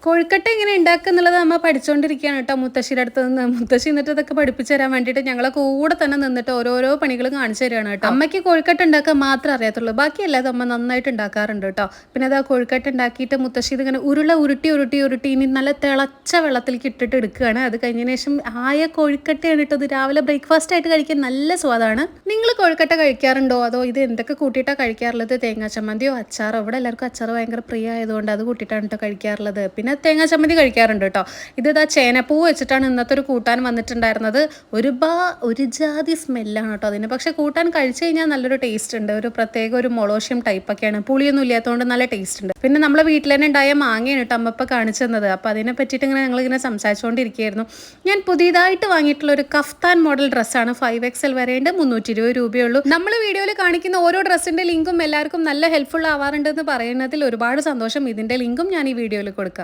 കൊഴുക്കട്ട എങ്ങനെ ഉണ്ടാക്കുക എന്നുള്ളത് അമ്മ പഠിച്ചുകൊണ്ടിരിക്കുകയാണ് കേട്ടോ മുത്തശ്ശിയുടെ അടുത്ത് നിന്ന്. മുത്തശ്ശി എന്നിട്ട് ഇതൊക്കെ പഠിപ്പിച്ചു തരാൻ വേണ്ടിയിട്ട് ഞങ്ങളെ കൂടെ തന്നെ നിന്നിട്ട് ഓരോരോ പണികളും കാണിച്ചു തരികയാണ് കേട്ടോ. അമ്മയ്ക്ക് കൊഴുക്കട്ട ഉണ്ടാക്കാൻ മാത്രമേ അറിയത്തുള്ളൂ, ബാക്കിയല്ലാതെ അമ്മ നന്നായിട്ട് ഉണ്ടാക്കാറുണ്ട് കേട്ടോ. പിന്നെ അത് ആ കൊഴുക്കട്ട ഉണ്ടാക്കിയിട്ട് മുത്തശ്ശി ഇതിങ്ങനെ ഉരുട്ടി ഇനി നല്ല തിളച്ച വെള്ളത്തിലേക്ക് ഇട്ടിട്ട് എടുക്കുകയാണ്. അത് കഴിഞ്ഞതിന് ശേഷം ആയ കൊഴുക്കട്ടയാണ് ഇട്ടത്. രാവിലെ ബ്രേക്ക്ഫാസ്റ്റ് ആയിട്ട് കഴിക്കാൻ നല്ല സ്വാദാണ്. നിങ്ങൾ കൊഴുക്കട്ട കഴിക്കാറുണ്ടോ, അതോ ഇത് എന്തൊക്കെ കൂട്ടിയിട്ടാണ് കഴിക്കാറുള്ളത്? തേങ്ങാ ചമ്മന്തിയോ അച്ചാറോ? ഇവിടെ എല്ലാവർക്കും അച്ചാർ ഭയങ്കര പ്രിയമായതുകൊണ്ട് അത് കൂട്ടിയിട്ടാണ് കേട്ടോ കഴിക്കാറുള്ളത്. പിന്നെ തേങ്ങാ ചമ്മന്തി കഴിക്കാറുണ്ട് കേട്ടോ. ഇതാ ചേനപ്പൂ വെച്ചിട്ടാണ് ഇന്നത്തെ ഒരു കൂട്ടാൻ വന്നിട്ടുണ്ടായിരുന്നത്. ഒരു ജാതി സ്മെല്ലാണ് കേട്ടോ അതിന്. പക്ഷെ കൂട്ടാൻ കഴിച്ചു കഴിഞ്ഞാൽ നല്ലൊരു ടേസ്റ്റ് ഉണ്ട്. ഒരു പ്രത്യേക ഒരു മൊളോഷ്യം ടൈപ്പൊക്കെയാണ്, പുളിയൊന്നും ഇല്ലാത്തതുകൊണ്ട് നല്ല ടേസ്റ്റ് ഉണ്ട്. പിന്നെ നമ്മൾ വീട്ടിൽ തന്നെ ഉണ്ടായ മാങ്ങയാണ് കേട്ടോ അമ്മ ഇപ്പം കാണിച്ചു തന്നത്. അപ്പോൾ അതിനെ പറ്റിയിട്ട് ഞങ്ങളിങ്ങനെ സംസാരിച്ചുകൊണ്ടിരിക്കുകയായിരുന്നു. ഞാൻ പുതിയതായിട്ട് വാങ്ങിയിട്ടുള്ള ഒരു കഫ്താൻ മോഡൽ ഡ്രസ്സാണ്. 5XL വരെയുണ്ട്, 320 രൂപയുള്ളൂ. നമ്മൾ വീഡിയോയിൽ കാണിക്കുന്ന ഓരോ ഡ്രസ്സിൻ്റെ ലിങ്കും എല്ലാവർക്കും നല്ല ഹെൽപ്ഫുൾ ആവാറുണ്ടെന്ന് പറയുന്നതിൽ ഒരുപാട് സന്തോഷം. ഇതിൻ്റെ ലിങ്കും ഞാൻ ഈ വീഡിയോയിൽ കൊടുക്കാം.